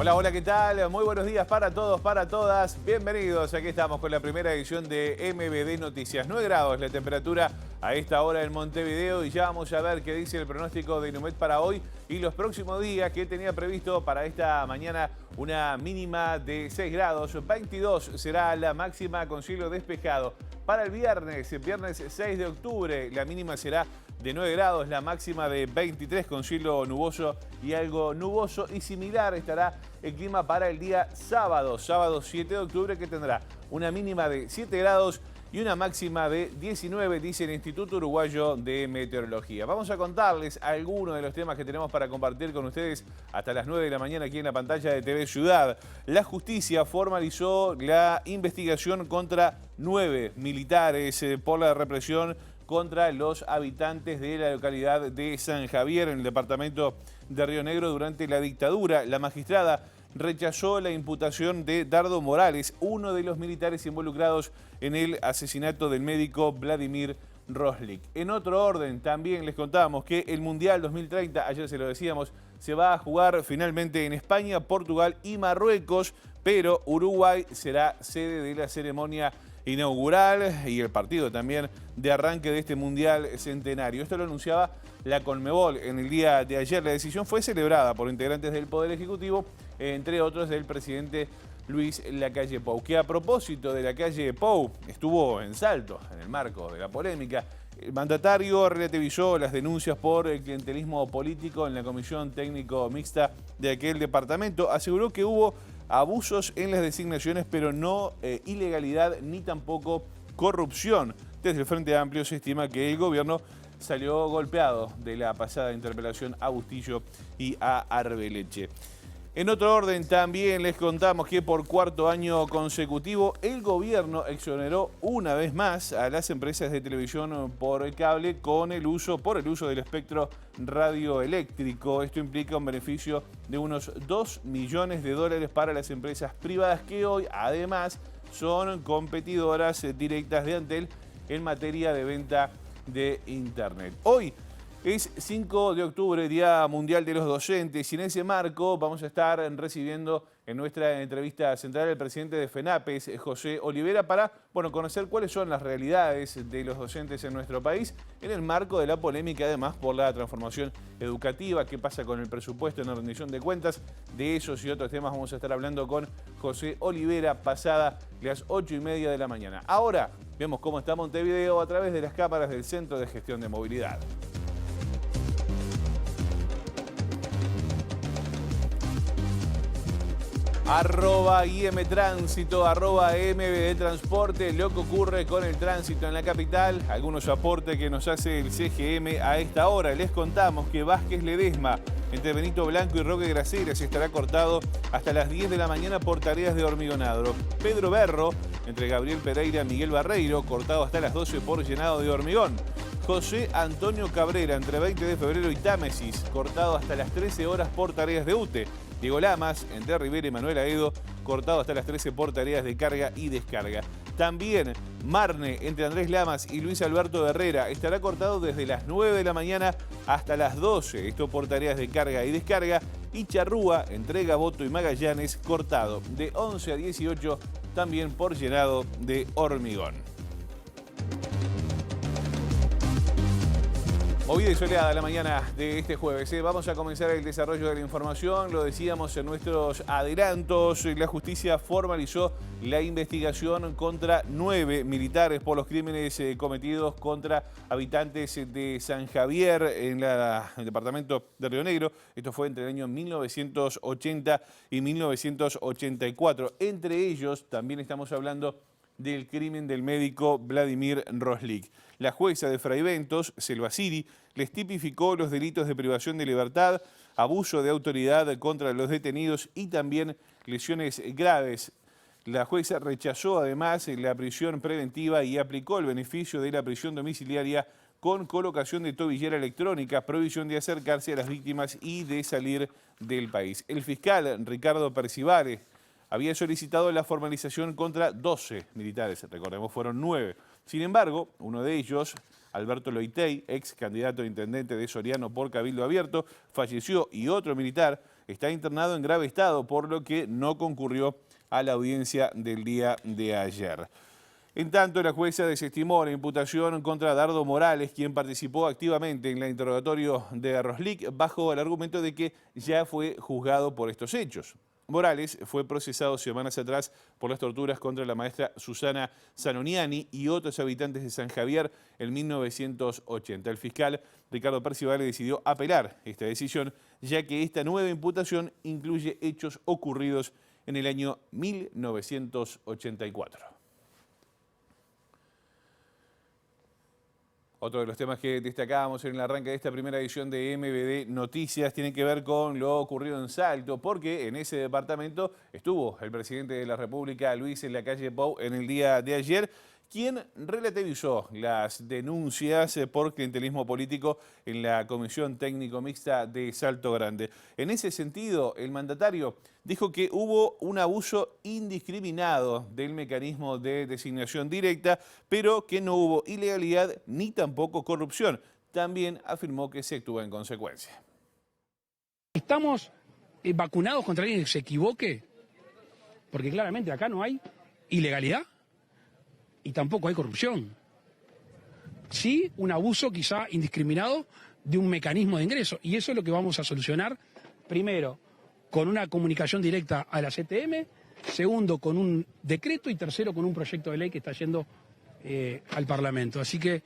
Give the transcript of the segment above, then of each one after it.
Hola, hola, ¿qué tal? Muy buenos días para todos, para todas. Bienvenidos. Aquí estamos con la primera edición de MBD Noticias. 9 grados la temperatura a esta hora en Montevideo y ya vamos a ver qué dice el pronóstico de Inumet para hoy y los próximos días, que tenía previsto para esta mañana una mínima de 6 grados. 22 será la máxima con cielo despejado. Para el viernes 6 de octubre, la mínima será de 9 grados, la máxima de 23 con cielo nuboso y algo nuboso, y similar estará el clima para el día sábado 7 de octubre, que tendrá una mínima de 7 grados y una máxima de 19, dice el Instituto Uruguayo de Meteorología. Vamos a contarles algunos de los temas que tenemos para compartir con ustedes hasta las 9 de la mañana aquí en la pantalla de TV Ciudad. La justicia formalizó la investigación contra 9 militares por la represión contra los habitantes de la localidad de San Javier, en el departamento de Río Negro, durante la dictadura. La magistrada rechazó la imputación de Dardo Morales, uno de los militares involucrados en el asesinato del médico Vladimir Roslik. En otro orden, también les contábamos que el Mundial 2030, ayer se lo decíamos, se va a jugar finalmente en España, Portugal y Marruecos, pero Uruguay será sede de la ceremonia inaugural y el partido también de arranque de este Mundial Centenario. Esto lo anunciaba la Conmebol en el día de ayer. La decisión fue celebrada por integrantes del Poder Ejecutivo, entre otros del presidente Luis Lacalle Pou, que a propósito de Lacalle Pou estuvo en Salto en el marco de la polémica. El mandatario relativizó las denuncias por el clientelismo político en la comisión técnico mixta de aquel departamento. Aseguró que hubo abusos en las designaciones, pero no ilegalidad ni tampoco corrupción. Desde el Frente Amplio se estima que el gobierno salió golpeado de la pasada interpelación a Bustillo y a Arbeleche. En otro orden, también les contamos que por cuarto año consecutivo el gobierno exoneró una vez más a las empresas de televisión por cable por el uso del espectro radioeléctrico. Esto implica un beneficio de unos 2 millones de dólares para las empresas privadas, que hoy además son competidoras directas de Antel en materia de venta de Internet. Hoy es 5 de octubre, Día Mundial de los Docentes, y en ese marco vamos a estar recibiendo en nuestra entrevista central al presidente de FENAPES, José Olivera, para conocer cuáles son las realidades de los docentes en nuestro país, en el marco de la polémica además por la transformación educativa, qué pasa con el presupuesto en la rendición de cuentas. De esos y otros temas vamos a estar hablando con José Olivera pasada las 8:30 de la mañana. Ahora vemos cómo está Montevideo a través de las cámaras del Centro de Gestión de Movilidad. @IM Tránsito, @MBD Transporte. Lo que ocurre con el tránsito en la capital, algunos aportes que nos hace el CGM a esta hora. Les contamos que Vázquez Ledesma, entre Benito Blanco y Roque Graceras, estará cortado hasta las 10 de la mañana por tareas de hormigonado. Pedro Berro, entre Gabriel Pereira y Miguel Barreiro, cortado hasta las 12 por llenado de hormigón. José Antonio Cabrera, entre 20 de febrero y Támesis, cortado hasta las 13 horas por tareas de UTE. Diego Lamas, entre Rivera y Manuel Aedo, cortado hasta las 13 por tareas de carga y descarga. También Marne, entre Andrés Lamas y Luis Alberto Herrera, estará cortado desde las 9 de la mañana hasta las 12, esto por tareas de carga y descarga. Y Charrúa, entre Gaboto y Magallanes, cortado de 11 a 18, también por llenado de hormigón. Movida y soleada la mañana de este jueves. Vamos a comenzar el desarrollo de la información. Lo decíamos en nuestros adelantos. La justicia formalizó la investigación contra 9 militares por los crímenes cometidos contra habitantes de San Javier en el departamento de Río Negro. Esto fue entre el año 1980 y 1984. Entre ellos también estamos hablando del crimen del médico Vladimir Roslik. La jueza de Fraiventos, Selva Siri, les tipificó los delitos de privación de libertad, abuso de autoridad contra los detenidos y también lesiones graves. La jueza rechazó además la prisión preventiva y aplicó el beneficio de la prisión domiciliaria con colocación de tobillera electrónica, prohibición de acercarse a las víctimas y de salir del país. El fiscal Ricardo Percivale había solicitado la formalización contra 12 militares, recordemos fueron 9. Sin embargo, uno de ellos, Alberto Loitey, ex candidato a intendente de Soriano por Cabildo Abierto, falleció, y otro militar está internado en grave estado, por lo que no concurrió a la audiencia del día de ayer. En tanto, la jueza desestimó la imputación contra Dardo Morales, quien participó activamente en el interrogatorio de Roslik bajo el argumento de que ya fue juzgado por estos hechos. Morales fue procesado semanas atrás por las torturas contra la maestra Susana Zanoniani y otros habitantes de San Javier en 1980. El fiscal Ricardo Percivale decidió apelar esta decisión, ya que esta nueva imputación incluye hechos ocurridos en el año 1984. Otro de los temas que destacábamos en el arranque de esta primera edición de MBD Noticias tiene que ver con lo ocurrido en Salto, porque en ese departamento estuvo el presidente de la República, Luis Lacalle Pou, en el día de ayer, quien relativizó las denuncias por clientelismo político en la Comisión Técnico Mixta de Salto Grande. En ese sentido, el mandatario dijo que hubo un abuso indiscriminado del mecanismo de designación directa, pero que no hubo ilegalidad ni tampoco corrupción. También afirmó que se actúa en consecuencia. ¿Estamos vacunados contra alguien que se equivoque? Porque claramente acá no hay ilegalidad y tampoco hay corrupción. Sí, un abuso quizá indiscriminado de un mecanismo de ingreso. Y eso es lo que vamos a solucionar, primero, con una comunicación directa a la CTM, segundo, con un decreto y tercero, con un proyecto de ley que está yendo al Parlamento. Así que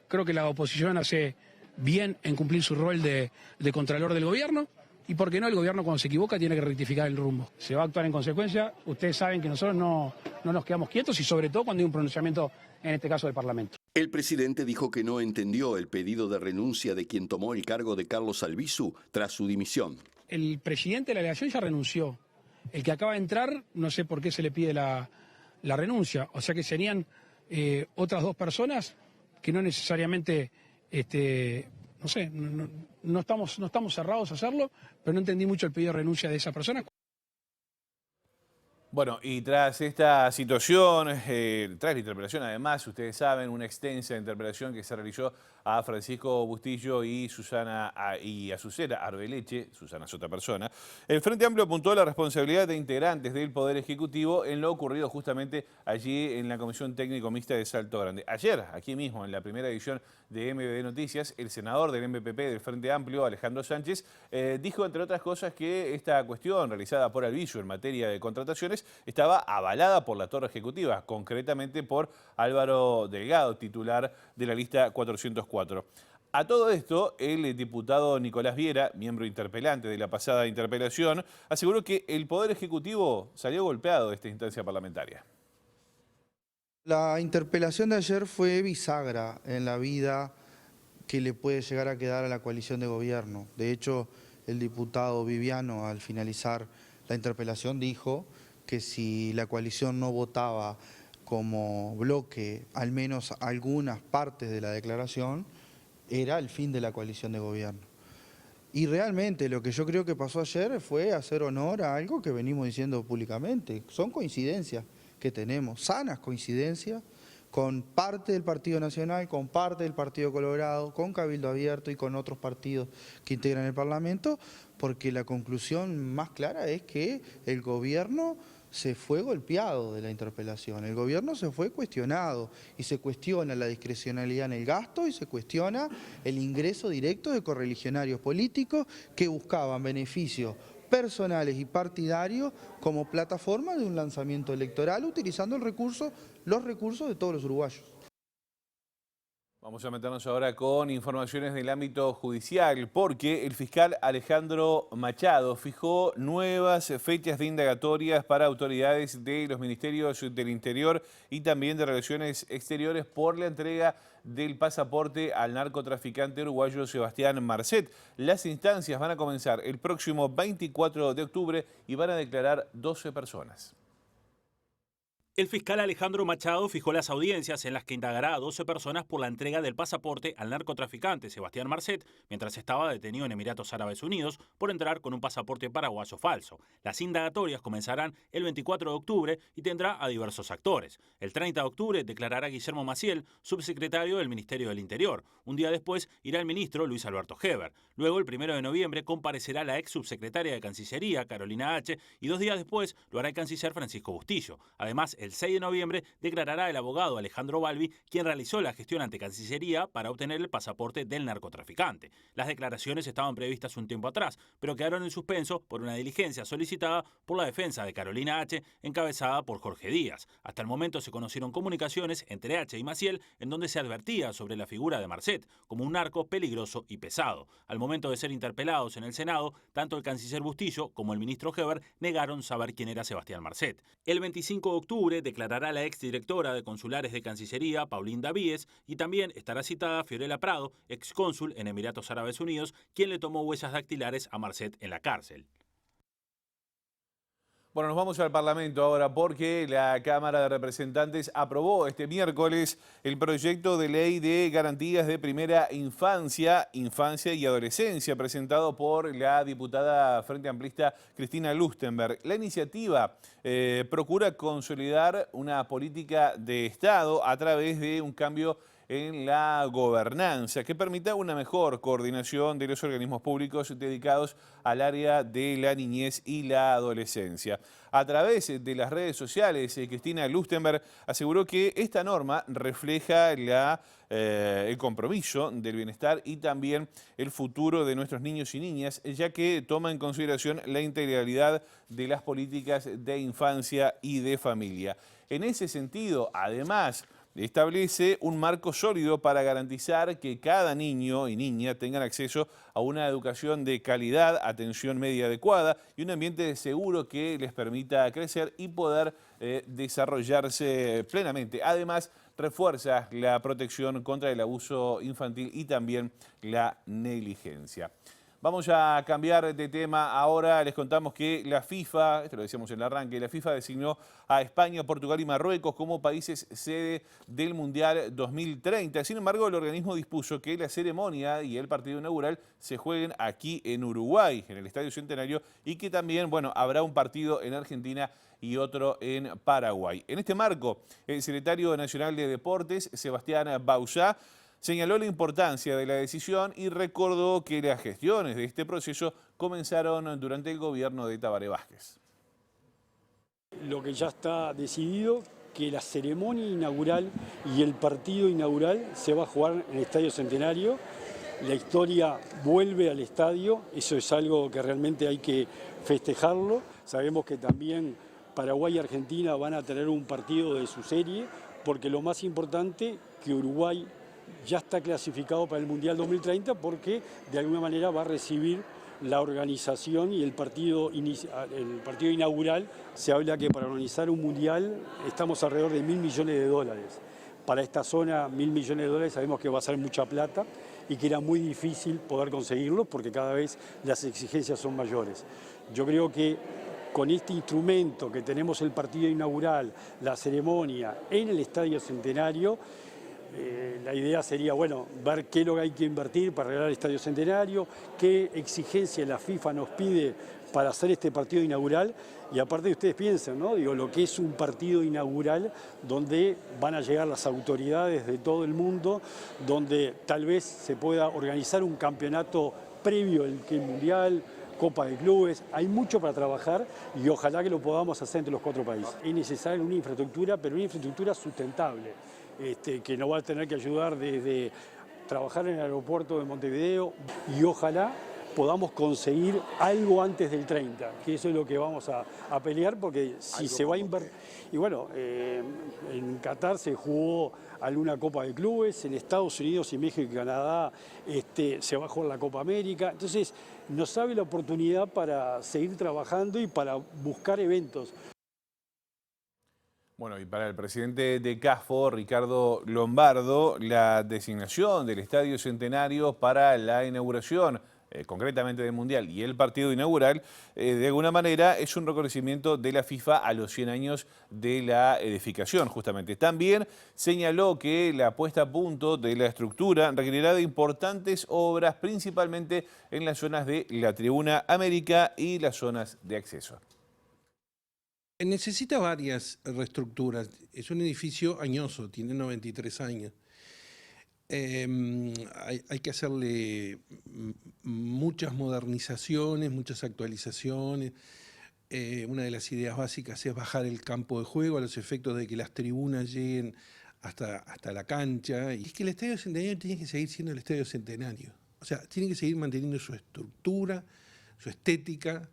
creo que la oposición hace bien en cumplir su rol de contralor del gobierno. Y por qué no, el gobierno cuando se equivoca tiene que rectificar el rumbo. Se va a actuar en consecuencia. Ustedes saben que nosotros no nos quedamos quietos y sobre todo cuando hay un pronunciamiento, en este caso del Parlamento. El presidente dijo que no entendió el pedido de renuncia de quien tomó el cargo de Carlos Albizu tras su dimisión. El presidente de la delegación ya renunció. El que acaba de entrar, no sé por qué se le pide la renuncia. O sea que serían otras dos personas que no necesariamente... No sé, no estamos cerrados a hacerlo, pero no entendí mucho el pedido de renuncia de esa persona. Bueno, y tras esta situación, tras la interpelación además, ustedes saben, una extensa interpelación que se realizó a Francisco Bustillo y y a Susana Arbeleche, Susana es otra persona, el Frente Amplio apuntó a la responsabilidad de integrantes del Poder Ejecutivo en lo ocurrido justamente allí en la Comisión Técnico Mixta de Salto Grande. Ayer, aquí mismo, en la primera edición de MBD Noticias, el senador del MPP del Frente Amplio, Alejandro Sánchez, dijo, entre otras cosas, que esta cuestión realizada por Albizu en materia de contrataciones estaba avalada por la Torre Ejecutiva, concretamente por Álvaro Delgado, titular de la lista 404. A todo esto, el diputado Nicolás Viera, miembro interpelante de la pasada interpelación, aseguró que el Poder Ejecutivo salió golpeado de esta instancia parlamentaria. La interpelación de ayer fue bisagra en la vida que le puede llegar a quedar a la coalición de gobierno. De hecho, el diputado Viviano, al finalizar la interpelación, dijo que si la coalición no votaba como bloque, al menos algunas partes de la declaración, era el fin de la coalición de gobierno. Y realmente lo que yo creo que pasó ayer fue hacer honor a algo que venimos diciendo públicamente. Son coincidencias que tenemos, sanas coincidencias, con parte del Partido Nacional, con parte del Partido Colorado, con Cabildo Abierto y con otros partidos que integran el Parlamento, porque la conclusión más clara es que el gobierno se fue golpeado de la interpelación, el gobierno se fue cuestionado y se cuestiona la discrecionalidad en el gasto y se cuestiona el ingreso directo de correligionarios políticos que buscaban beneficios personales y partidarios como plataforma de un lanzamiento electoral utilizando los recursos de todos los uruguayos. Vamos a meternos ahora con informaciones del ámbito judicial, porque el fiscal Alejandro Machado fijó nuevas fechas de indagatorias para autoridades de los Ministerios del Interior y también de Relaciones Exteriores por la entrega del pasaporte al narcotraficante uruguayo Sebastián Marcet. Las instancias van a comenzar el próximo 24 de octubre y van a declarar 12 personas. El fiscal Alejandro Machado fijó las audiencias en las que indagará a 12 personas por la entrega del pasaporte al narcotraficante Sebastián Marcet mientras estaba detenido en Emiratos Árabes Unidos por entrar con un pasaporte paraguayo falso. Las indagatorias comenzarán el 24 de octubre y tendrá a diversos actores. El 30 de octubre declarará Guillermo Maciel, subsecretario del Ministerio del Interior. Un día después irá el ministro Luis Alberto Heber. Luego, el 1 de noviembre, comparecerá la ex subsecretaria de Cancillería, Carolina H., y 2 días después lo hará el canciller Francisco Bustillo. Además, el 6 de noviembre declarará el abogado Alejandro Balbi, quien realizó la gestión ante Cancillería para obtener el pasaporte del narcotraficante. Las declaraciones estaban previstas un tiempo atrás, pero quedaron en suspenso por una diligencia solicitada por la defensa de Carolina H., encabezada por Jorge Díaz. Hasta el momento se conocieron comunicaciones entre H. y Maciel en donde se advertía sobre la figura de Marcet como un narco peligroso y pesado. Al momento de ser interpelados en el Senado, tanto el canciller Bustillo como el ministro Heber negaron saber quién era Sebastián Marcet. El 25 de octubre declarará la exdirectora de Consulares de Cancillería, Paulín Davíes, y también estará citada Fiorella Prado, excónsul en Emiratos Árabes Unidos, quien le tomó huellas dactilares a Marcet en la cárcel. Bueno, nos vamos al Parlamento ahora porque la Cámara de Representantes aprobó este miércoles el proyecto de ley de garantías de primera infancia, infancia y adolescencia presentado por la diputada Frente Amplista Cristina Lustenberg. La iniciativa procura consolidar una política de Estado a través de un cambio en la gobernanza que permita una mejor coordinación de los organismos públicos dedicados al área de la niñez y la adolescencia. A través de las redes sociales, Cristina Lustenberg aseguró que esta norma refleja el compromiso del bienestar y también el futuro de nuestros niños y niñas, ya que toma en consideración la integralidad de las políticas de infancia y de familia. En ese sentido, además, establece un marco sólido para garantizar que cada niño y niña tengan acceso a una educación de calidad, atención médica adecuada y un ambiente seguro que les permita crecer y poder desarrollarse plenamente. Además, refuerza la protección contra el abuso infantil y también la negligencia. Vamos a cambiar de tema ahora. Les contamos que la FIFA, esto lo decíamos en el arranque, la FIFA designó a España, Portugal y Marruecos como países sede del Mundial 2030. Sin embargo, el organismo dispuso que la ceremonia y el partido inaugural se jueguen aquí en Uruguay, en el Estadio Centenario, y que también, habrá un partido en Argentina y otro en Paraguay. En este marco, el secretario nacional de Deportes, Sebastián Bauzá, señaló la importancia de la decisión y recordó que las gestiones de este proceso comenzaron durante el gobierno de Tabaré Vázquez. Lo que ya está decidido, que la ceremonia inaugural y el partido inaugural se va a jugar en el Estadio Centenario. La historia vuelve al estadio, eso es algo que realmente hay que festejarlo. Sabemos que también Paraguay y Argentina van a tener un partido de su serie, porque lo más importante que Uruguay ya está clasificado para el Mundial 2030 porque de alguna manera va a recibir la organización y el partido inaugural. Se habla que para organizar un Mundial estamos alrededor de $1.000 millones. Para esta zona, $1.000 millones sabemos que va a ser mucha plata y que era muy difícil poder conseguirlo porque cada vez las exigencias son mayores. Yo creo que con este instrumento que tenemos el partido inaugural, la ceremonia en el Estadio Centenario, la idea sería, ver qué es lo que hay que invertir para arreglar el Estadio Centenario, qué exigencia la FIFA nos pide para hacer este partido inaugural. Y aparte ustedes piensen, ¿no? Lo que es un partido inaugural donde van a llegar las autoridades de todo el mundo, donde tal vez se pueda organizar un campeonato previo al Mundial, Copa de Clubes. Hay mucho para trabajar y ojalá que lo podamos hacer entre los 4 países. Es necesaria una infraestructura, pero una infraestructura sustentable. Que nos va a tener que ayudar desde trabajar en el aeropuerto de Montevideo y ojalá podamos conseguir algo antes del 30, que eso es lo que vamos a pelear, porque si se va a invertir... Y en Qatar se jugó alguna Copa de Clubes, en Estados Unidos y México y Canadá se va a jugar la Copa América, entonces nos abre la oportunidad para seguir trabajando y para buscar eventos. Bueno, y para el presidente de CAFO, Ricardo Lombardo, la designación del Estadio Centenario para la inauguración concretamente del Mundial y el partido inaugural, de alguna manera es un reconocimiento de la FIFA a los 100 años de la edificación, justamente. También señaló que la puesta a punto de la estructura requerirá de importantes obras, principalmente en las zonas de la Tribuna América y las zonas de acceso. Necesita varias reestructuras. Es un edificio añoso, tiene 93 años. Hay que hacerle muchas modernizaciones, muchas actualizaciones. Una de las ideas básicas es bajar el campo de juego a los efectos de que las tribunas lleguen hasta la cancha. Y es que el Estadio Centenario tiene que seguir siendo el Estadio Centenario. O sea, tiene que seguir manteniendo su estructura, su estética,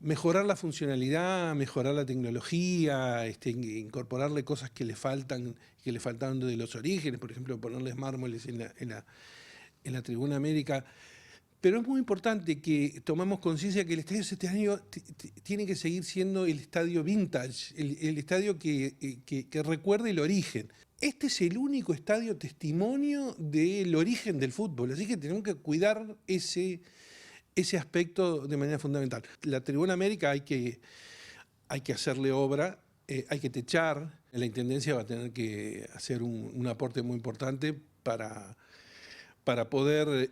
mejorar la funcionalidad, mejorar la tecnología, incorporarle cosas que le faltaban de los orígenes, por ejemplo, ponerles mármoles en la Tribuna América. Pero es muy importante que tomemos conciencia que el Estadio Centenario tiene que seguir siendo el estadio vintage, el estadio que recuerde el origen. Este es el único estadio testimonio del origen del fútbol, así que tenemos que cuidar ese aspecto de manera fundamental. La Tribuna América hay que hacerle obra, hay que techar. La Intendencia va a tener que hacer un aporte muy importante para poder,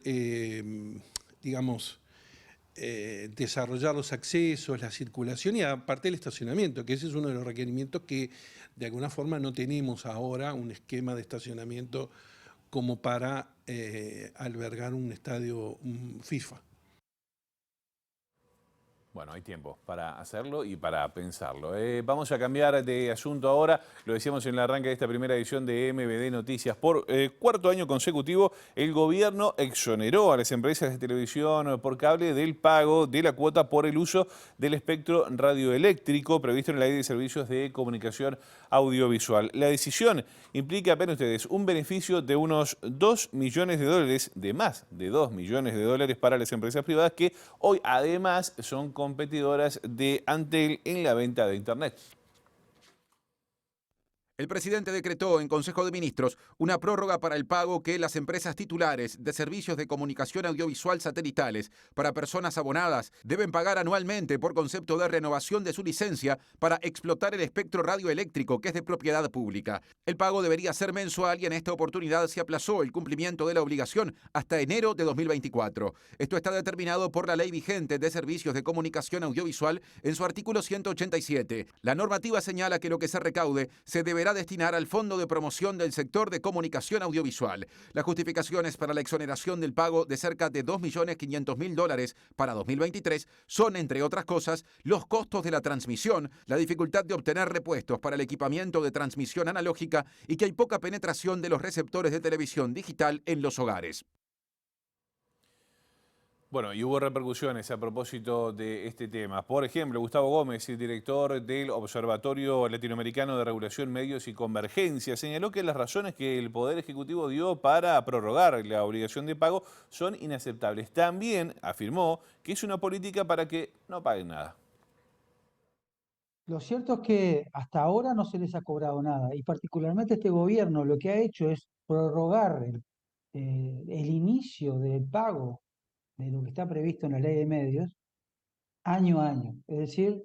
desarrollar los accesos, la circulación y aparte el estacionamiento, que ese es uno de los requerimientos que de alguna forma no tenemos ahora, un esquema de estacionamiento como para albergar un estadio FIFA. Bueno, hay tiempo para hacerlo y para pensarlo. Vamos a cambiar de asunto ahora. Lo decíamos en el arranque de esta primera edición de MBD Noticias. Por cuarto año consecutivo, el gobierno exoneró a las empresas de televisión por cable del pago de la cuota por el uso del espectro radioeléctrico previsto en la Ley de Servicios de Comunicación Audiovisual. La decisión implica, ven ustedes, un beneficio de unos 2 millones de dólares, de más de 2 millones de dólares para las empresas privadas que hoy además son competidoras de Antel en la venta de Internet. El presidente decretó en Consejo de Ministros una prórroga para el pago que las empresas titulares de servicios de comunicación audiovisual satelitales para personas abonadas deben pagar anualmente por concepto de renovación de su licencia para explotar el espectro radioeléctrico que es de propiedad pública. El pago debería ser mensual y en esta oportunidad se aplazó el cumplimiento de la obligación hasta enero de 2024. Esto está determinado por la ley vigente de servicios de comunicación audiovisual en su artículo 187. La normativa señala que lo que se recaude se deberá destinar al Fondo de Promoción del Sector de Comunicación Audiovisual. Las justificaciones para la exoneración del pago de cerca de 2.500.000 dólares para 2023 son, entre otras cosas, los costos de la transmisión, la dificultad de obtener repuestos para el equipamiento de transmisión analógica y que hay poca penetración de los receptores de televisión digital en los hogares. Bueno, y hubo repercusiones a propósito de este tema. Por ejemplo, Gustavo Gómez, el director del Observatorio Latinoamericano de Regulación, Medios y Convergencia, señaló que las razones que el Poder Ejecutivo dio para prorrogar la obligación de pago son inaceptables. También afirmó que es una política para que no paguen nada. Lo cierto es que hasta ahora no se les ha cobrado nada y particularmente este gobierno lo que ha hecho es prorrogar el inicio del pago de lo que está previsto en la ley de medios año a año. Es decir,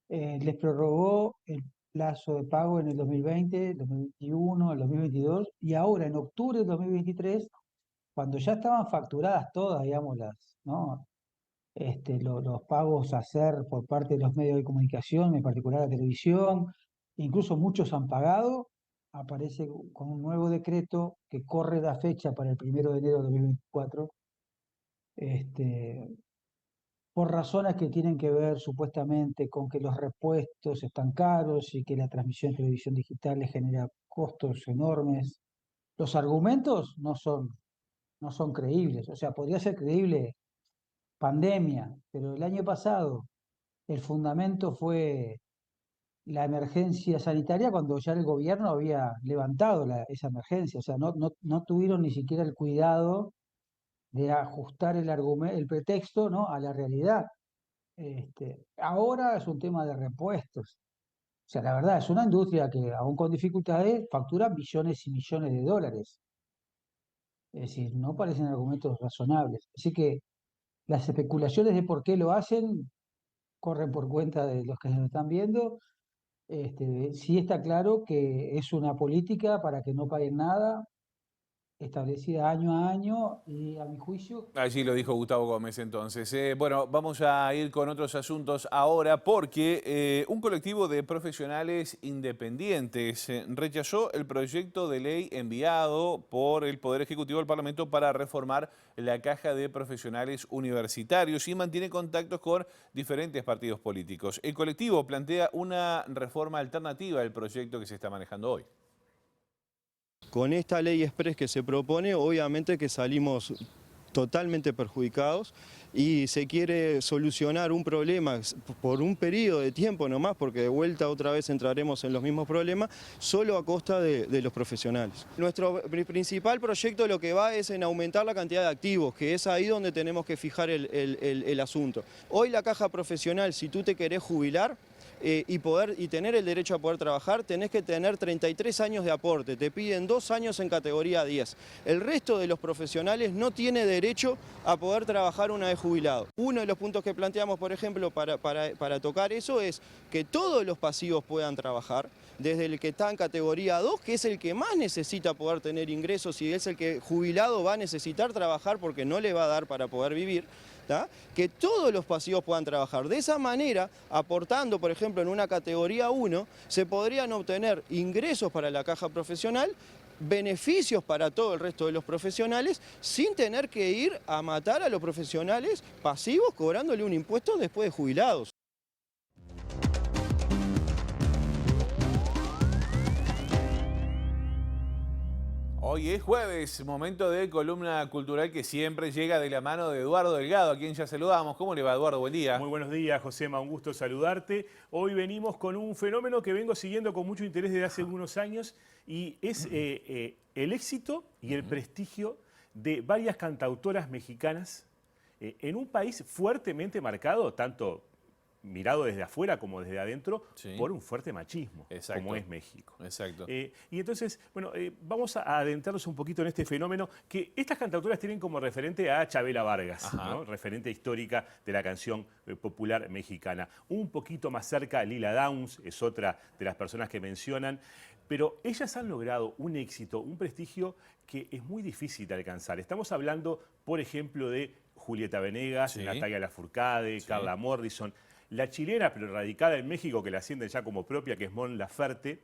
les prorrogó el plazo de pago en el 2020, el 2021, el 2022 y ahora en octubre del 2023, cuando ya estaban facturadas todas, digamos, ¿no? Los pagos a hacer por parte de los medios de comunicación, en particular la televisión, incluso muchos han pagado, aparece con un nuevo decreto que corre la fecha para el 1 de enero de 2024, por razones que tienen que ver supuestamente con que los repuestos están caros y que la transmisión de televisión digital les genera costos enormes. Los argumentos no son creíbles, o sea, podría ser creíble pandemia, pero el año pasado el fundamento fue la emergencia sanitaria cuando ya el gobierno había levantado esa emergencia, o sea, no tuvieron ni siquiera el cuidado de ajustar el pretexto, ¿no?, a la realidad. Ahora es un tema de repuestos. O sea, la verdad, es una industria que, aún con dificultades, factura millones y millones de dólares. Es decir, no parecen argumentos razonables. Así que Las especulaciones de por qué lo hacen corren por cuenta de los que nos están viendo. Sí está claro que es una política para que no paguen nada, establecida año a año, y a mi juicio. Allí lo dijo Gustavo Gómez entonces. Bueno, vamos a ir con otros asuntos ahora porque un colectivo de profesionales independientes rechazó el proyecto de ley enviado por el Poder Ejecutivo al Parlamento para reformar la caja de profesionales universitarios y mantiene contactos con diferentes partidos políticos. El colectivo plantea una reforma alternativa al proyecto que se está manejando hoy. Con esta ley express que se propone, obviamente que salimos totalmente perjudicados y se quiere solucionar un problema por un periodo de tiempo nomás, porque de vuelta otra vez entraremos en los mismos problemas, solo a costa de los profesionales. Nuestro principal proyecto lo que va es en aumentar la cantidad de activos, que es ahí donde tenemos que fijar el asunto. Hoy la caja profesional, si tú te querés jubilar, y tener el derecho a poder trabajar, tenés que tener 33 años de aporte, te piden 2 años en categoría 10. El resto de los profesionales no tiene derecho a poder trabajar una vez jubilado. Uno de los puntos que planteamos, por ejemplo, para tocar eso es que todos los pasivos puedan trabajar, desde el que está en categoría 2, que es el que más necesita poder tener ingresos y es el que jubilado va a necesitar trabajar porque no le va a dar para poder vivir, ¿tá? Que todos los pasivos puedan trabajar. De esa manera, aportando, por ejemplo, en una categoría 1, se podrían obtener ingresos para la caja profesional, beneficios para todo el resto de los profesionales, sin tener que ir a matar a los profesionales pasivos cobrándole un impuesto después de jubilados. Hoy es jueves, momento de columna cultural que siempre llega de la mano de Eduardo Delgado, a quien ya saludamos. ¿Cómo le va, Eduardo? Buen día. Muy buenos días, Josema, un gusto saludarte. Hoy venimos con un fenómeno que vengo siguiendo con mucho interés desde hace algunos años y es el éxito y el prestigio de varias cantautoras mexicanas en un país fuertemente marcado, tanto mirado desde afuera como desde adentro, sí, por un fuerte machismo, exacto, como es México. Exacto. Y entonces, bueno, vamos a adentrarnos un poquito en este fenómeno, que estas cantautoras tienen como referente a Chabela Vargas, ¿no? Referente histórica de la canción popular mexicana. Un poquito más cerca, Lila Downs es otra de las personas que mencionan, pero ellas han logrado un éxito, un prestigio que es muy difícil de alcanzar. Estamos hablando, por ejemplo, de Julieta Venegas, sí, Natalia Lafourcade, sí, Carla Morrison, la chilena, pero radicada en México, que la sienten ya como propia, que es Mon Laferte.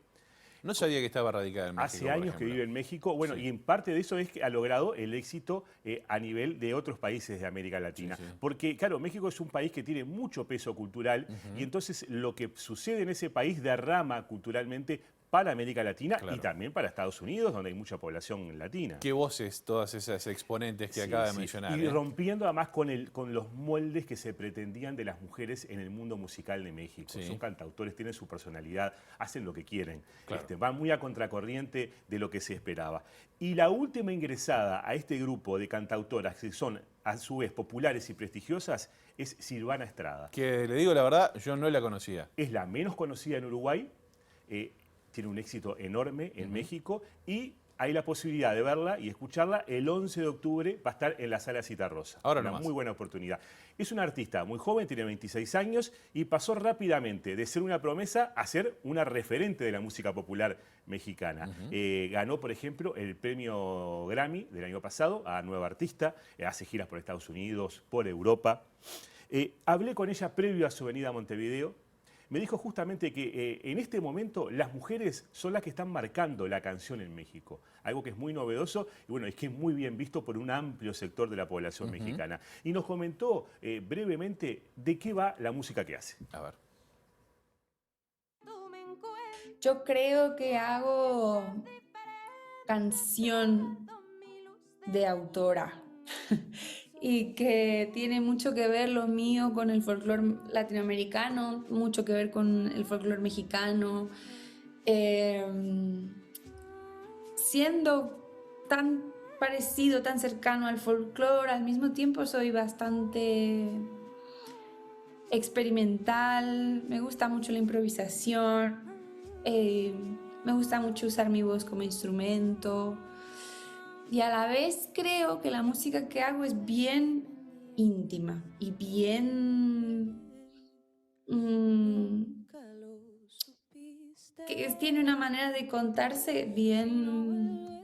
No sabía que estaba radicada en México. Hace años que vive en México. Bueno, sí, y en parte de eso es que ha logrado el éxito a nivel de otros países de América Latina. Sí, sí. Porque, claro, México es un país que tiene mucho peso cultural y entonces lo que sucede en ese país derrama culturalmente para América Latina, claro, y también para Estados Unidos, donde hay mucha población latina. Qué voces todas esas exponentes que acaba de mencionar. Y rompiendo además con los moldes que se pretendían de las mujeres en el mundo musical de México. Sí. Son cantautores, tienen su personalidad, hacen lo que quieren. Claro. Van muy a contracorriente de lo que se esperaba. Y la última ingresada a este grupo de cantautoras que son a su vez populares y prestigiosas es Silvana Estrada. Que le digo la verdad, yo no la conocía. Es la menos conocida en Uruguay. Tiene un éxito enorme en México y hay la posibilidad de verla y escucharla el 11 de octubre, va a estar en la Sala Citarrosa. Ahora una nomás. Muy buena oportunidad. Es una artista muy joven, tiene 26 años y pasó rápidamente de ser una promesa a ser una referente de la música popular mexicana. Ganó, por ejemplo, el premio Grammy del año pasado a Nueva Artista, hace giras por Estados Unidos, por Europa. Hablé con ella previo a su venida a Montevideo. Me dijo justamente que en este momento las mujeres son las que están marcando la canción en México. Algo que es muy novedoso y bueno, es que es muy bien visto por un amplio sector de la población mexicana. Y nos comentó brevemente de qué va la música que hace. A ver. Yo creo que hago canción de autora. Y que tiene mucho que ver lo mío con el folclore latinoamericano, mucho que ver con el folclore mexicano. Siendo tan parecido, tan cercano al folclore, al mismo tiempo soy bastante experimental, me gusta mucho la improvisación, me gusta mucho usar mi voz como instrumento. Y a la vez creo que la música que hago es bien íntima y bien... que tiene una manera de contarse bien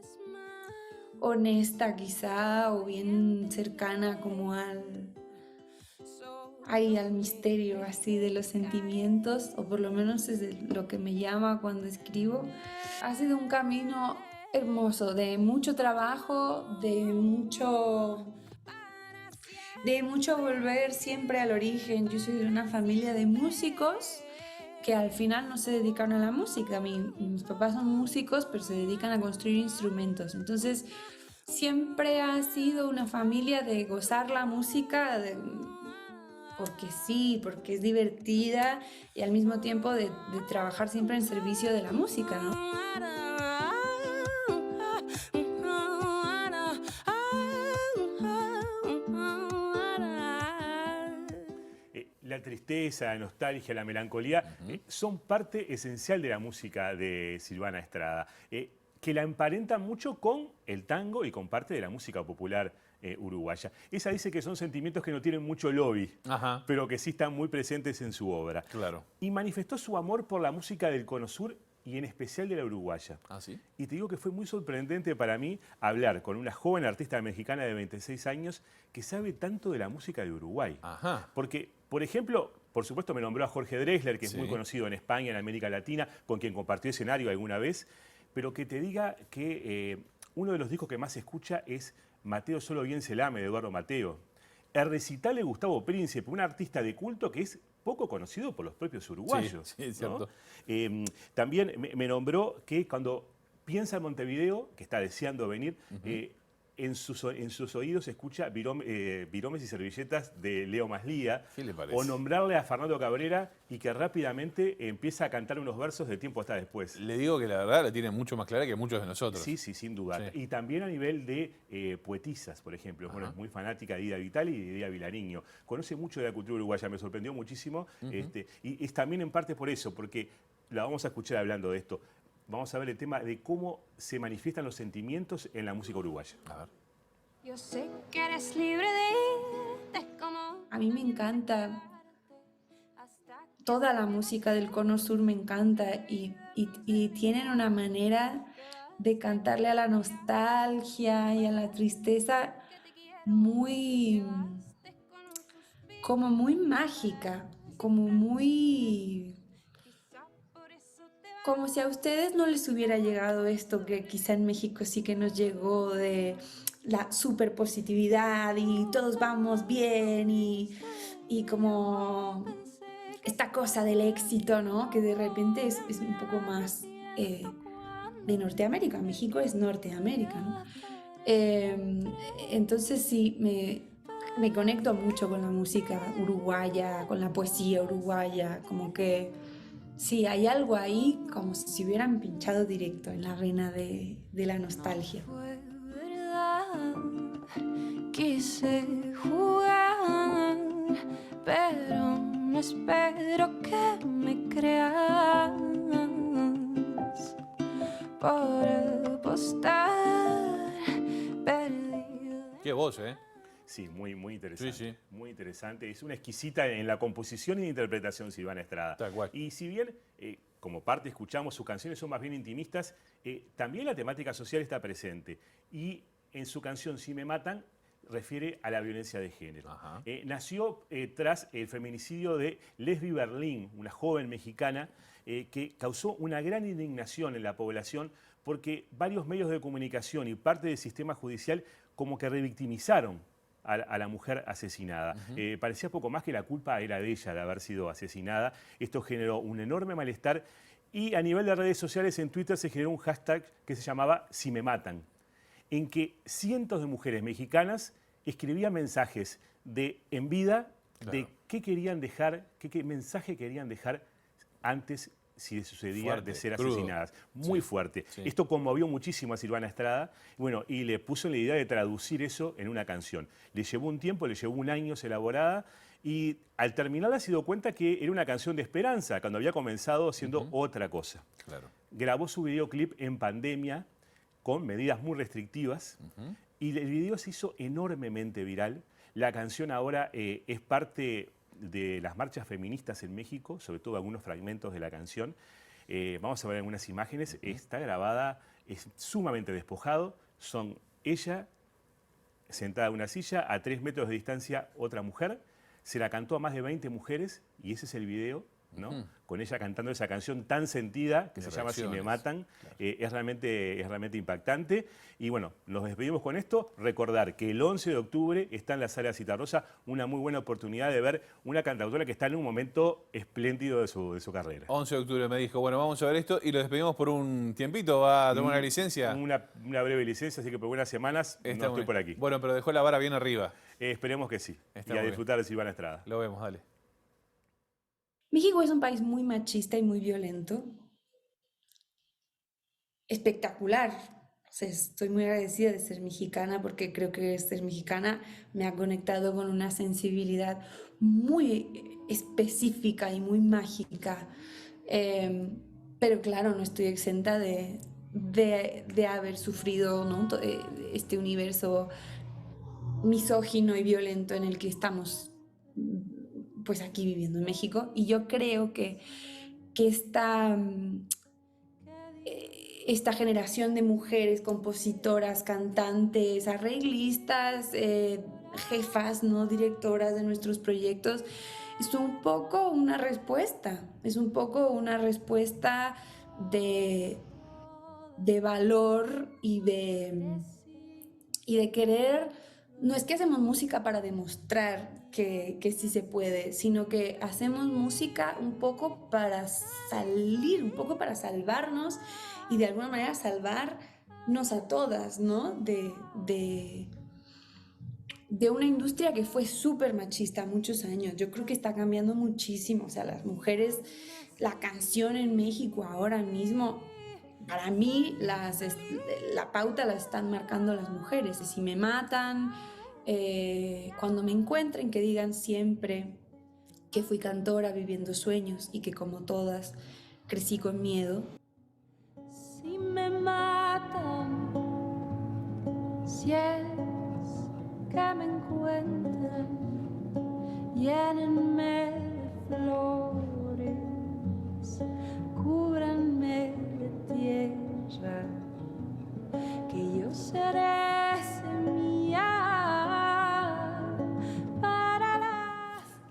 honesta quizá, o bien cercana como al misterio así de los sentimientos, o por lo menos es lo que me llama cuando escribo. Ha sido un camino hermoso, de mucho trabajo, de mucho volver siempre al origen. Yo soy de una familia de músicos que al final no se dedican a la música. Mis papás son músicos, pero se dedican a construir instrumentos. Entonces, siempre ha sido una familia de gozar la música, porque sí, porque es divertida, y al mismo tiempo de trabajar siempre en servicio de la música, ¿no? La tristeza, la nostalgia, la melancolía son parte esencial de la música de Silvana Estrada, que la emparenta mucho con el tango y con parte de la música popular uruguaya. Ella dice que son sentimientos que no tienen mucho lobby, pero que sí están muy presentes en su obra. Claro. Y manifestó su amor por la música del Cono Sur y en especial de la uruguaya. ¿Ah, sí? Y te digo que fue muy sorprendente para mí hablar con una joven artista mexicana de 26 años que sabe tanto de la música de Uruguay. Ajá. Porque, por ejemplo, por supuesto me nombró a Jorge Drexler, que es muy conocido en España, en América Latina, con quien compartió escenario alguna vez, pero que te diga que uno de los discos que más se escucha es Mateo Solo Bien se lame, de Eduardo Mateo. El recital de Gustavo Príncipe, un artista de culto que es poco conocido por los propios uruguayos. Sí, es cierto. ¿No? También me nombró que cuando piensa en Montevideo, que está deseando venir, en sus oídos escucha Viromes y servilletas de Leo Maslía. ¿Qué le parece? O nombrarle a Fernando Cabrera y que rápidamente empieza a cantar unos versos de Tiempo hasta después. Le digo que la verdad la tiene mucho más clara que muchos de nosotros. Sí, sí, sin duda. Sí. Y también a nivel de poetisas, por ejemplo. Bueno, es muy fanática de Ida Vitali y de Ida Vilariño. Conoce mucho de la cultura uruguaya, me sorprendió muchísimo. Y es también en parte por eso, porque la vamos a escuchar hablando de esto. Vamos a ver el tema de cómo se manifiestan los sentimientos en la música uruguaya. A ver. Yo sé que eres libre de irte como... A mí me encanta. Toda la música del Cono Sur me encanta y tienen una manera de cantarle a la nostalgia y a la tristeza muy mágica, como si a ustedes no les hubiera llegado esto que quizá en México sí que nos llegó, de la superpositividad y todos vamos bien y como esta cosa del éxito, ¿no? Que de repente es un poco más de Norteamérica. México es Norteamérica, ¿no? Entonces sí, me conecto mucho con la música uruguaya, con la poesía uruguaya, como que sí, hay algo ahí como si hubieran pinchado directo en la vena de la nostalgia. Quise jugar, pero no espero que me creas por apostar perdido. Qué voz, ¿eh? Sí, muy interesante. Sí, sí. Muy interesante. Es una exquisita en la composición y interpretación, Silvana Estrada. Tal cual. Y si bien, como parte escuchamos, sus canciones son más bien intimistas, también la temática social está presente. Y en su canción Si me matan, refiere a la violencia de género. Nació tras el feminicidio de Lesbi Berlín, una joven mexicana que causó una gran indignación en la población porque varios medios de comunicación y parte del sistema judicial como que revictimizaron a la mujer asesinada. Parecía poco más que la culpa era de ella de haber sido asesinada. Esto generó un enorme malestar y a nivel de redes sociales en Twitter se generó un hashtag que se llamaba Si me matan, en que cientos de mujeres mexicanas escribían mensajes en vida de qué querían dejar, qué mensaje querían dejar antes si les sucedía Fuerte, de ser crudo. asesinadas. Muy fuerte. Sí. Esto conmovió muchísimo a Silvana Estrada, bueno, y le puso la idea de traducir eso en una canción. Le llevó un tiempo, le llevó un año elaborada, y al terminarla se dio cuenta que era una canción de esperanza, cuando había comenzado haciendo otra cosa. Claro. Grabó su videoclip en pandemia, con medidas muy restrictivas, y el video se hizo enormemente viral. La canción ahora es parte de las marchas feministas en México, sobre todo algunos fragmentos de la canción. Vamos a ver algunas imágenes. Está grabada, es sumamente despojado. Son ella sentada en una silla, a 3 metros de distancia otra mujer. Se la cantó a más de 20 mujeres y ese es el video, ¿no? Con ella cantando esa canción tan sentida que se llama Si me matan. Claro. Es realmente impactante. Y bueno, nos despedimos con esto. Recordar que el 11 de octubre está en la Sala Citarrosa una muy buena oportunidad de ver una cantautora que está en un momento espléndido de su carrera. 11 de octubre me dijo, bueno, vamos a ver esto y lo despedimos por un tiempito. ¿Va a tomar una licencia? Una breve licencia, así que por unas semanas no estoy por aquí. Bueno, pero dejó la vara bien arriba. Esperemos que sí. Está y a disfrutar de Silvana Estrada. Lo vemos, dale. México es un país muy machista y muy violento. Espectacular. O sea, estoy muy agradecida de ser mexicana porque creo que ser mexicana me ha conectado con una sensibilidad muy específica y muy mágica. Pero claro, no estoy exenta de haber sufrido, ¿no? Este universo misógino y violento en el que estamos pues aquí viviendo en México, y yo creo que esta generación de mujeres compositoras, cantantes, arreglistas, jefas, ¿no? Directoras de nuestros proyectos, es un poco una respuesta, de valor y de querer. No es que hacemos música para demostrar que sí se puede, sino que hacemos música un poco para salir, un poco para salvarnos y de alguna manera salvarnos a todas, ¿no? De una industria que fue súper machista muchos años. Yo creo que está cambiando muchísimo. O sea, las mujeres, la canción en México ahora mismo, para mí la pauta la están marcando las mujeres. Si me matan, cuando me encuentren, que digan siempre que fui cantora viviendo sueños y que como todas crecí con miedo. Si me matan, si es que me encuentran, llénenme de flores, cúbranme de tierra, que yo seré semilla para las...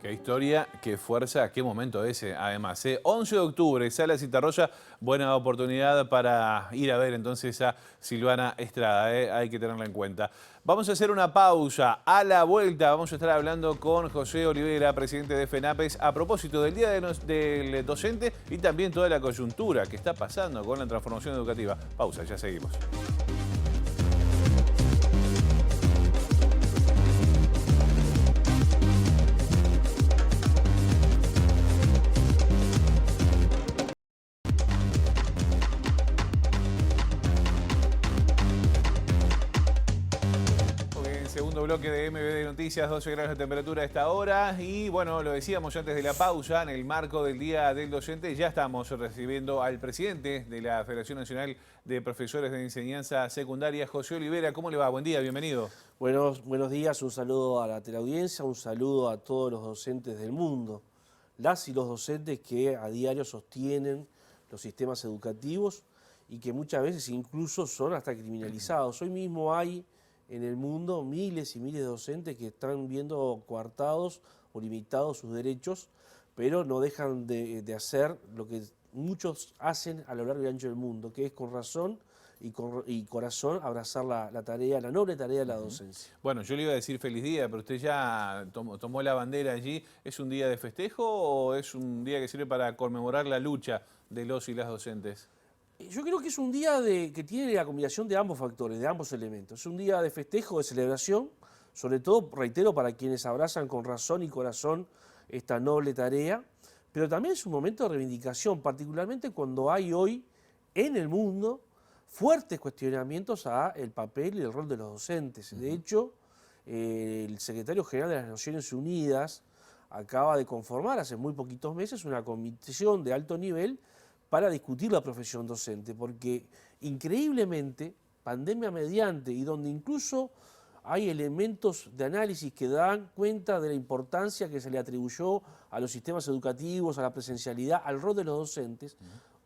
Qué historia, qué fuerza, qué momento ese, además. 11 de octubre, Sala Citarrosa, buena oportunidad para ir a ver entonces a Silvana Estrada, hay que tenerla en cuenta. Vamos a hacer una pausa. A la vuelta vamos a estar hablando con José Olivera, presidente de FENAPES, a propósito del Día del Docente y también toda la coyuntura que está pasando con la transformación educativa. Pausa, ya seguimos. Segundo bloque de MBD Noticias, 12 grados de temperatura a esta hora y bueno, lo decíamos antes de la pausa, en el marco del Día del Docente ya estamos recibiendo al presidente de la Federación Nacional de Profesores de Enseñanza Secundaria, José Olivera. ¿Cómo le va? Buen día, bienvenido. Buenos días, un saludo a la teleaudiencia, un saludo a todos los docentes del mundo, las y los docentes que a diario sostienen los sistemas educativos y que muchas veces incluso son hasta criminalizados. Hoy mismo hay en el mundo miles y miles de docentes que están viendo coartados o limitados sus derechos, pero no dejan de hacer lo que muchos hacen a lo largo y ancho del mundo, que es con razón y corazón abrazar la tarea, la noble tarea de la docencia. Bueno, yo le iba a decir feliz día, pero usted ya tomó la bandera allí. ¿Es un día de festejo o es un día que sirve para conmemorar la lucha de los y las docentes? Yo creo que es un día que tiene la combinación de ambos factores, de ambos elementos. Es un día de festejo, de celebración, sobre todo, reitero, para quienes abrazan con razón y corazón esta noble tarea, pero también es un momento de reivindicación, particularmente cuando hay hoy en el mundo fuertes cuestionamientos al papel y el rol de los docentes. De hecho, el secretario general de las Naciones Unidas acaba de conformar hace muy poquitos meses una comisión de alto nivel para discutir la profesión docente, porque increíblemente, pandemia mediante, y donde incluso hay elementos de análisis que dan cuenta de la importancia que se le atribuyó a los sistemas educativos, a la presencialidad, al rol de los docentes.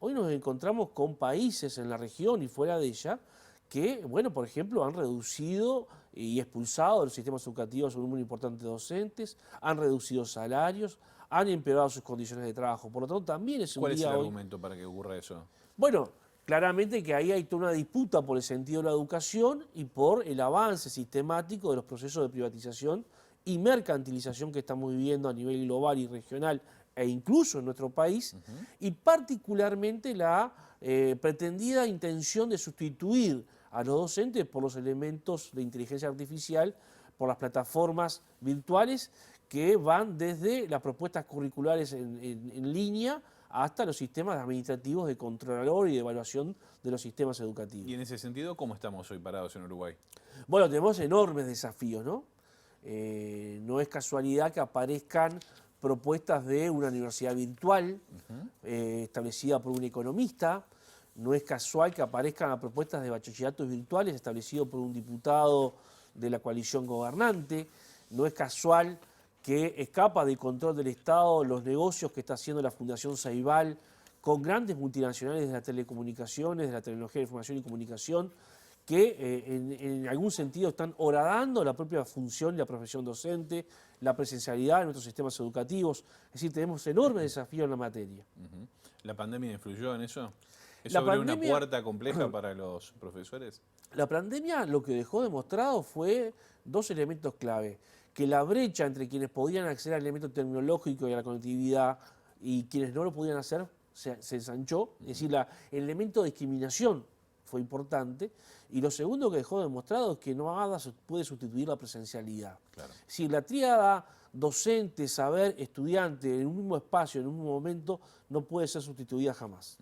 Hoy nos encontramos con países en la región y fuera de ella que, bueno, por ejemplo, han reducido y expulsado de los sistemas educativos un número importante de docentes, han reducido salarios, han empeorado sus condiciones de trabajo. Por lo tanto, también es un día ¿Cuál es el hoy... argumento para que ocurra eso? Bueno, claramente que ahí hay toda una disputa por el sentido de la educación y por el avance sistemático de los procesos de privatización y mercantilización que estamos viviendo a nivel global y regional e incluso en nuestro país, y particularmente la pretendida intención de sustituir a los docentes por los elementos de inteligencia artificial, por las plataformas virtuales que van desde las propuestas curriculares en línea hasta los sistemas administrativos de control y de evaluación de los sistemas educativos. Y en ese sentido, ¿cómo estamos hoy parados en Uruguay? Bueno, tenemos enormes desafíos, ¿no? No es casualidad que aparezcan propuestas de una universidad virtual establecida por un economista. No es casual que aparezcan propuestas de bachilleratos virtuales establecidos por un diputado de la coalición gobernante. No es casual que escapa del control del Estado los negocios que está haciendo la Fundación Ceibal con grandes multinacionales de las telecomunicaciones, de la tecnología de información y comunicación, que en algún sentido están horadando la propia función y la profesión docente, la presencialidad en nuestros sistemas educativos. Es decir, tenemos enormes desafíos en la materia. ¿La pandemia influyó en eso? La ¿Eso abrió pandemia- una puerta compleja para los profesores? La pandemia lo que dejó demostrado fue dos elementos clave. Que la brecha entre quienes podían acceder al elemento tecnológico y a la conectividad y quienes no lo podían hacer se ensanchó. Es decir, el elemento de discriminación fue importante. Y lo segundo que dejó demostrado es que nada puede sustituir la presencialidad. Claro. Es decir, la tríada docente, saber, estudiante en un mismo espacio, en un mismo momento, no puede ser sustituida jamás.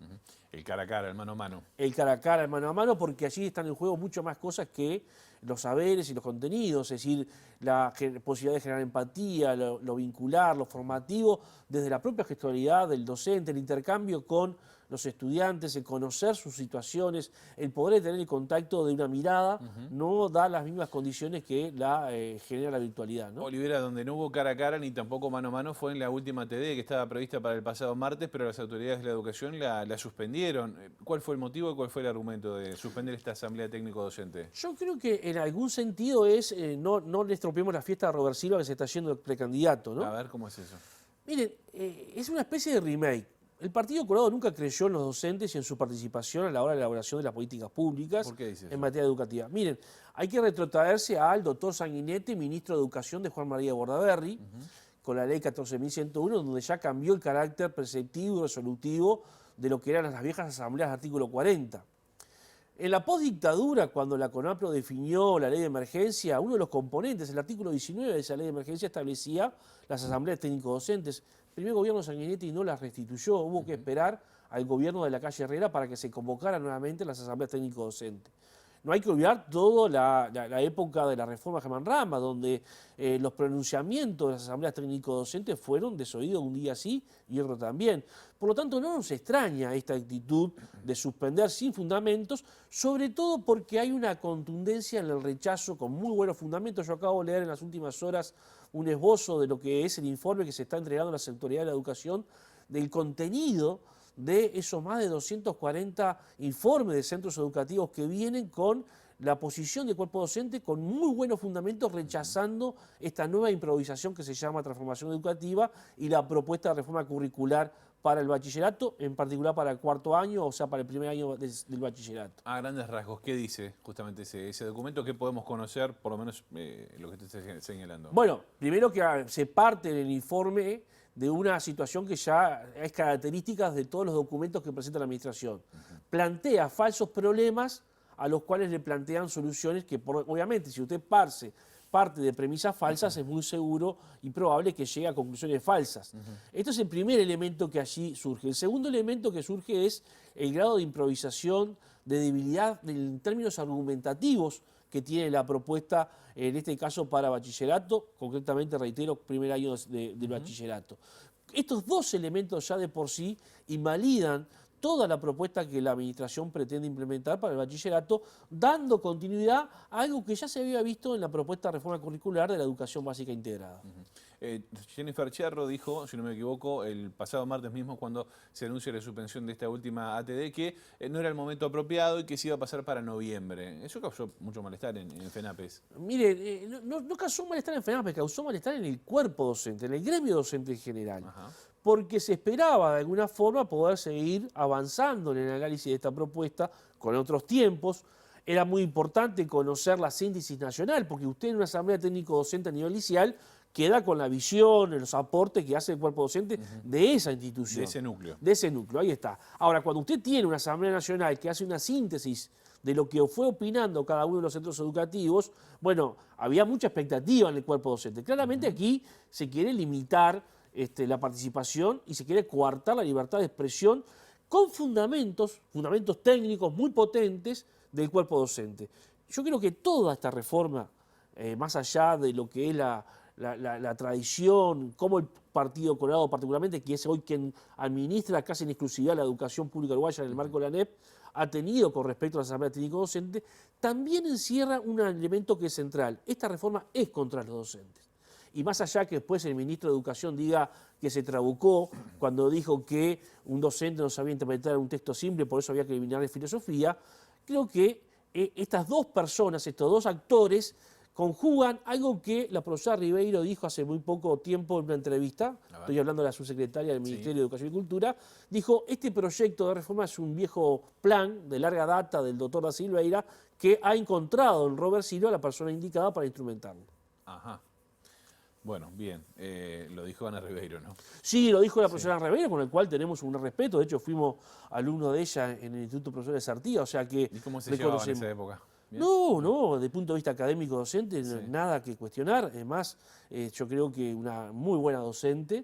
El cara a cara, el mano a mano. El cara a cara, el mano a mano, porque allí están en juego mucho más cosas que los saberes y los contenidos, es decir, la posibilidad de generar empatía, lo vincular, lo formativo, desde la propia gestualidad del docente, el intercambio con los estudiantes, el conocer sus situaciones, el poder tener el contacto de una mirada, no da las mismas condiciones que la genera la virtualidad, ¿no? Olivera, donde no hubo cara a cara ni tampoco mano a mano fue en la última TD que estaba prevista para el pasado martes, pero las autoridades de la educación la suspendieron. ¿Cuál fue el motivo y cuál fue el argumento de suspender esta asamblea técnico-docente? Yo creo que en algún sentido es, no le estropeemos la fiesta a Robert Silva que se está yendo el precandidato, ¿no? A ver, ¿cómo es eso? Miren, es una especie de remake. El Partido Colorado nunca creyó en los docentes y en su participación a la hora de la elaboración de las políticas públicas en materia educativa. Miren, hay que retrotraerse al doctor Sanguinetti, ministro de Educación de Juan María Bordaberry, con la ley 14.101, donde ya cambió el carácter preceptivo y resolutivo de lo que eran las viejas asambleas de artículo 40. En la postdictadura, cuando la CONAPRO definió la ley de emergencia, uno de los componentes, el artículo 19 de esa ley de emergencia, establecía las asambleas técnico-docentes. El primer gobierno de Sanguinetti no las restituyó, hubo que esperar al gobierno de la calle Herrera para que se convocaran nuevamente las asambleas técnico-docentes. No hay que olvidar toda la época de la reforma Germán Rama, donde los pronunciamientos de las asambleas técnico-docentes fueron desoídos un día sí y otro también. Por lo tanto, no nos extraña esta actitud de suspender sin fundamentos, sobre todo porque hay una contundencia en el rechazo con muy buenos fundamentos. Yo acabo de leer en las últimas horas un esbozo de lo que es el informe que se está entregando a las autoridades de la educación, del contenido de esos más de 240 informes de centros educativos que vienen con la posición del cuerpo docente con muy buenos fundamentos rechazando esta nueva improvisación que se llama transformación educativa y la propuesta de reforma curricular para el bachillerato, en particular para el cuarto año, o sea, para el primer año del bachillerato. A grandes rasgos, ¿qué dice justamente ese documento? ¿Qué podemos conocer, por lo menos lo que te estoy señalando? Bueno, primero que se parte en el informe de una situación que ya es característica de todos los documentos que presenta la Administración. Plantea falsos problemas a los cuales le plantean soluciones que, obviamente, si usted parte de premisas falsas, es muy seguro y probable que llegue a conclusiones falsas. Este es el primer elemento que allí surge. El segundo elemento que surge es el grado de improvisación, de debilidad en términos argumentativos que tiene la propuesta, en este caso para bachillerato, concretamente, reitero, primer año del bachillerato. Estos dos elementos ya de por sí invalidan toda la propuesta que la administración pretende implementar para el bachillerato, dando continuidad a algo que ya se había visto en la propuesta de reforma curricular de la educación básica integrada. Jennifer Cherro dijo, si no me equivoco, el pasado martes mismo cuando se anuncia la suspensión de esta última ATD, que no era el momento apropiado y que se iba a pasar para noviembre. Eso causó mucho malestar en FENAPES. Mire, no causó malestar en FENAPES, causó malestar en el cuerpo docente, en el gremio docente en general. Ajá. Porque se esperaba de alguna forma poder seguir avanzando en el análisis de esta propuesta con otros tiempos. Era muy importante conocer la síntesis nacional, porque usted en una asamblea técnico docente a nivel inicial queda con la visión, los aportes que hace el cuerpo docente de esa institución. De ese núcleo. De ese núcleo, ahí está. Ahora, cuando usted tiene una asamblea nacional que hace una síntesis de lo que fue opinando cada uno de los centros educativos, bueno, había mucha expectativa en el cuerpo docente. Claramente aquí se quiere limitar la participación y se quiere coartar la libertad de expresión con fundamentos técnicos muy potentes del cuerpo docente. Yo creo que toda esta reforma, más allá de lo que es la tradición, como el Partido Colorado particularmente, que es hoy quien administra casi en exclusividad la educación pública uruguaya en el marco de la ANEP, ha tenido con respecto a la Asamblea Técnico Docente, también encierra un elemento que es central. Esta reforma es contra los docentes. Y más allá que después el ministro de Educación diga que se trabucó cuando dijo que un docente no sabía interpretar un texto simple, por eso había que eliminar la filosofía, creo que estas dos personas, estos dos actores, conjugan algo que la profesora Ribeiro dijo hace muy poco tiempo en una entrevista, estoy hablando de la subsecretaria del Ministerio de Educación y Cultura, dijo, este proyecto de reforma es un viejo plan de larga data del doctor Da Silveira que ha encontrado en Robert Silva la persona indicada para instrumentarlo. Ajá. Bueno, bien, lo dijo Ana Ribeiro, ¿no? Sí, lo dijo la profesora Ribeiro, con el cual tenemos un respeto, de hecho fuimos alumnos de ella en el Instituto Profesor de Sartía, o sea que... ¿Y cómo se llevaba en esa época? ¿Bien? No, desde el punto de vista académico docente, nada que cuestionar. Además, yo creo que una muy buena docente.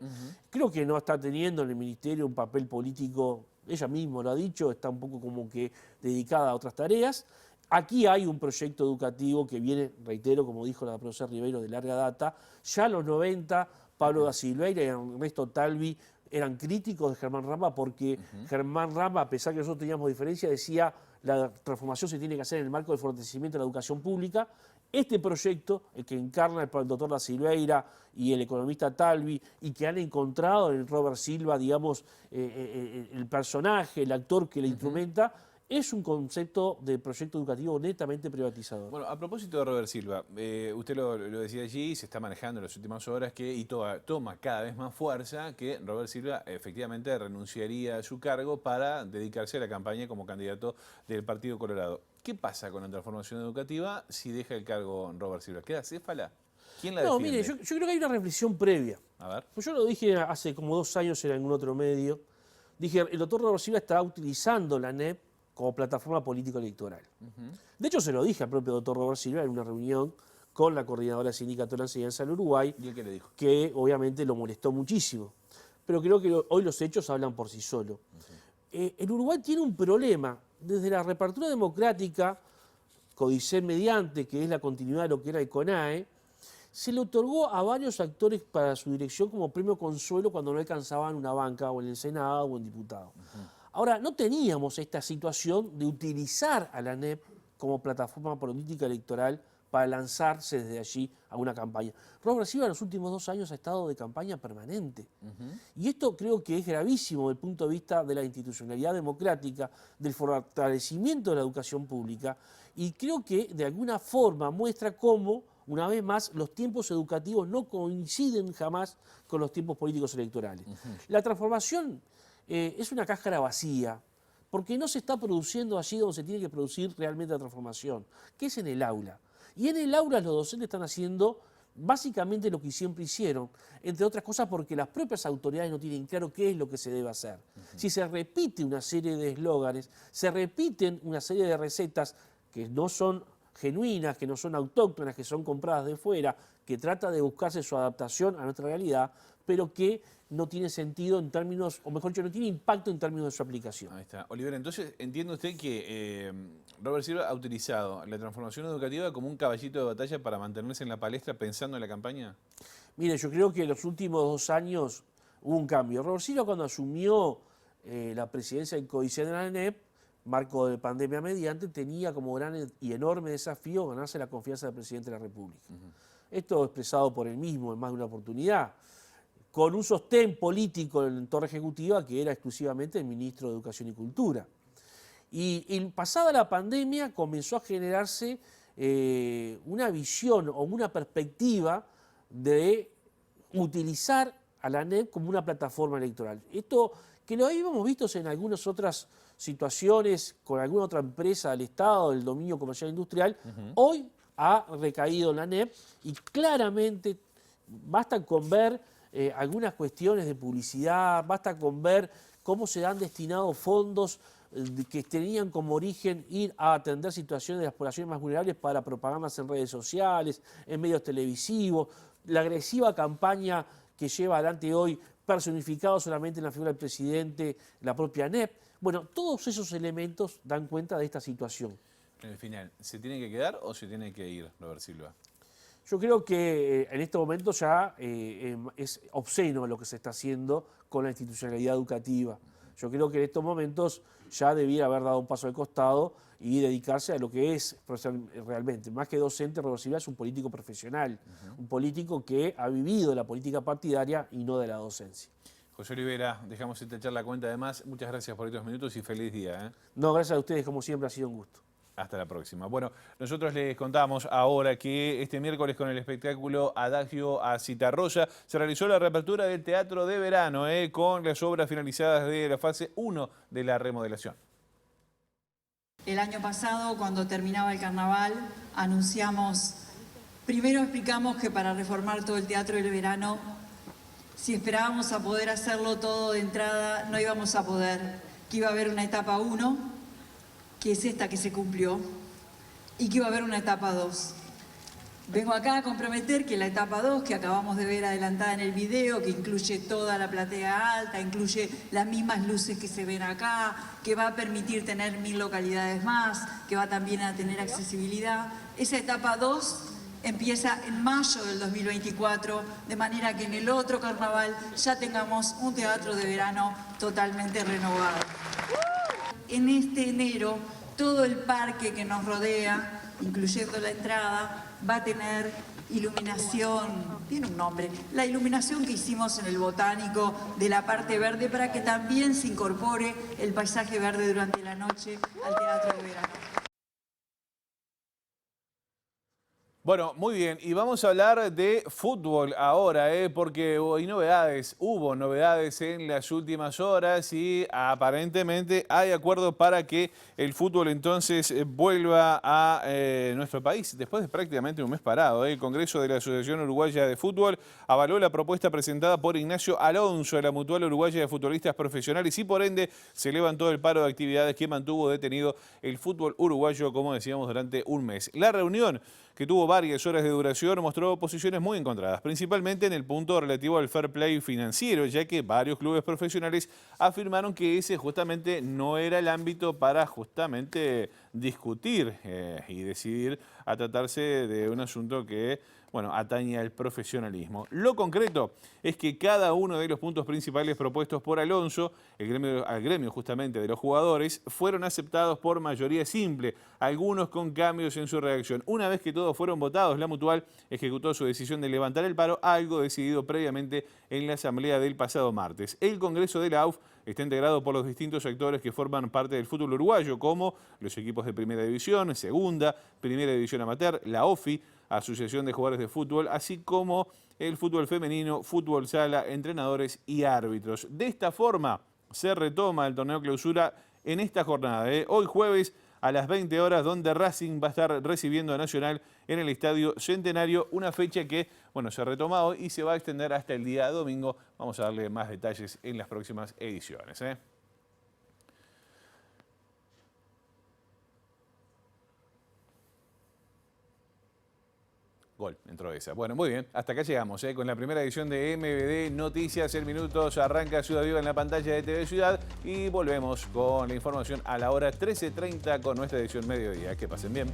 Creo que no está teniendo en el ministerio un papel político, ella misma lo ha dicho, está un poco como que dedicada a otras tareas. Aquí hay un proyecto educativo que viene, reitero, como dijo la profesora Ribeiro, de larga data. Ya en los 90, Pablo Da Silveira y Ernesto Talvi eran críticos de Germán Rama porque Germán Rama, a pesar que nosotros teníamos diferencia, decía la transformación se tiene que hacer en el marco del fortalecimiento de la educación pública. Este proyecto, el que encarna el doctor Da Silveira y el economista Talvi, y que han encontrado en Robert Silva, digamos, el personaje, el actor que le instrumenta, es un concepto de proyecto educativo netamente privatizador. Bueno, a propósito de Robert Silva, usted lo decía allí, se está manejando en las últimas horas y toma cada vez más fuerza que Robert Silva efectivamente renunciaría a su cargo para dedicarse a la campaña como candidato del Partido Colorado. ¿Qué pasa con la transformación educativa si deja el cargo Robert Silva? ¿Queda céfala? ¿Quién la defiende? Mire, yo creo que hay una reflexión previa. A ver. Pues yo lo dije hace como 2 años en algún otro medio. Dije, el doctor Robert Silva está utilizando la ANEP como plataforma político-electoral. De hecho, se lo dije al propio doctor Robert Silva en una reunión con la coordinadora del Sindicato de la Enseñanza del Uruguay. ¿Y él qué le dijo? Que obviamente lo molestó muchísimo. Pero creo que hoy los hechos hablan por sí solos. El Uruguay tiene un problema. Desde la reapertura democrática, Codicen mediante, que es la continuidad de lo que era el CONAE, se le otorgó a varios actores para su dirección como premio consuelo cuando no alcanzaban una banca o en el Senado o en diputado. Ahora, no teníamos esta situación de utilizar a la ANEP como plataforma política electoral para lanzarse desde allí a una campaña. Robert Silva en los últimos 2 años ha estado de campaña permanente. Y esto creo que es gravísimo desde el punto de vista de la institucionalidad democrática, del fortalecimiento de la educación pública, y creo que de alguna forma muestra cómo, una vez más, los tiempos educativos no coinciden jamás con los tiempos políticos electorales. La transformación es una cáscara vacía, porque no se está produciendo allí donde se tiene que producir realmente la transformación, que es en el aula. Y en el aula los docentes están haciendo básicamente lo que siempre hicieron, entre otras cosas porque las propias autoridades no tienen claro qué es lo que se debe hacer. Si se repite una serie de eslóganes, se repiten una serie de recetas que no son genuinas, que no son autóctonas, que son compradas de fuera, que trata de buscarse su adaptación a nuestra realidad, pero que no tiene sentido en términos, o mejor dicho, no tiene impacto en términos de su aplicación. Ahí está. Oliver, entonces entiende usted que Robert Silva ha utilizado la transformación educativa como un caballito de batalla para mantenerse en la palestra pensando en la campaña. Mire, yo creo que en los últimos 2 años hubo un cambio. Robert Silva cuando asumió la presidencia del CODICEN de la ANEP, marco de pandemia mediante, tenía como gran y enorme desafío ganarse la confianza del presidente de la República. Esto expresado por él mismo en más de una oportunidad, con un sostén político en la torre ejecutiva que era exclusivamente el ministro de Educación y Cultura. Y pasada la pandemia comenzó a generarse una visión o una perspectiva de utilizar a la ANEP como una plataforma electoral. Esto que lo habíamos visto en algunas otras situaciones con alguna otra empresa del Estado, del dominio comercial e industrial, hoy ha recaído en la ANEP y claramente basta con ver algunas cuestiones de publicidad, basta con ver cómo se han destinado fondos que tenían como origen ir a atender situaciones de las poblaciones más vulnerables para propagandas en redes sociales, en medios televisivos, la agresiva campaña que lleva adelante hoy, personificado solamente en la figura del presidente, la propia ANEP. Bueno, todos esos elementos dan cuenta de esta situación. En el final, ¿se tiene que quedar o se tiene que ir, Robert Silva? Yo creo que en este momento ya es obsceno lo que se está haciendo con la institucionalidad educativa. Yo creo que en estos momentos ya debiera haber dado un paso al costado y dedicarse a lo que es realmente, más que docente, Robert Silva es un político profesional, un político que ha vivido la política partidaria y no de la docencia. José Olivera, dejamos esta charla cuenta además. Muchas gracias por estos minutos y feliz día. No, gracias a ustedes, como siempre, ha sido un gusto. Hasta la próxima. Bueno, nosotros les contamos ahora que este miércoles con el espectáculo Adagio a Citarrosa se realizó la reapertura del Teatro de Verano con las obras finalizadas de la fase 1 de la remodelación. El año pasado, cuando terminaba el carnaval, primero explicamos que para reformar todo el Teatro del Verano, si esperábamos a poder hacerlo todo de entrada, no íbamos a poder, que iba a haber una etapa 1, que es esta que se cumplió, y que iba a haber una etapa 2. Vengo acá a comprometer que la etapa 2, que acabamos de ver adelantada en el video, que incluye toda la platea alta, incluye las mismas luces que se ven acá, que va a permitir tener 1000 localidades más, que va también a tener accesibilidad. Esa etapa 2 empieza en mayo del 2024, de manera que en el otro carnaval ya tengamos un teatro de verano totalmente renovado. En este enero, todo el parque que nos rodea, incluyendo la entrada, va a tener iluminación, tiene un nombre, la iluminación que hicimos en el Botánico de la parte verde para que también se incorpore el paisaje verde durante la noche al teatro de verano. Bueno, muy bien, y vamos a hablar de fútbol ahora, porque hubo novedades en las últimas horas y aparentemente hay acuerdo para que el fútbol entonces vuelva a nuestro país después de prácticamente un mes parado. El Congreso de la Asociación Uruguaya de Fútbol avaló la propuesta presentada por Ignacio Alonso de la Mutual Uruguaya de Futbolistas Profesionales y por ende se levantó el paro de actividades que mantuvo detenido el fútbol uruguayo, como decíamos, durante un mes. La reunión, que tuvo varias horas de duración, mostró posiciones muy encontradas, principalmente en el punto relativo al fair play financiero, ya que varios clubes profesionales afirmaron que ese justamente no era el ámbito para justamente discutir y decidir a tratarse de un asunto que, bueno, atañe al profesionalismo. Lo concreto es que cada uno de los puntos principales propuestos por Alonso, al gremio justamente de los jugadores, fueron aceptados por mayoría simple, algunos con cambios en su redacción. Una vez que todos fueron votados, la Mutual ejecutó su decisión de levantar el paro, algo decidido previamente en la asamblea del pasado martes. El Congreso de la AUF está integrado por los distintos actores que forman parte del fútbol uruguayo, como los equipos de Primera División, Segunda, Primera División Amateur, la OFI, Asociación de Jugadores de Fútbol, así como el fútbol femenino, fútbol sala, entrenadores y árbitros. De esta forma se retoma el torneo clausura en esta jornada, hoy jueves a las 20 horas, donde Racing va a estar recibiendo a Nacional en el Estadio Centenario, una fecha que, bueno, se retoma hoy y se va a extender hasta el día domingo. Vamos a darle más detalles en las próximas ediciones. Gol, entró esa. Bueno, muy bien, hasta acá llegamos con la primera edición de MBD Noticias. En minutos arranca Ciudad Viva en la pantalla de TV Ciudad y volvemos con la información a la hora 13:30 con nuestra edición Mediodía. Que pasen bien.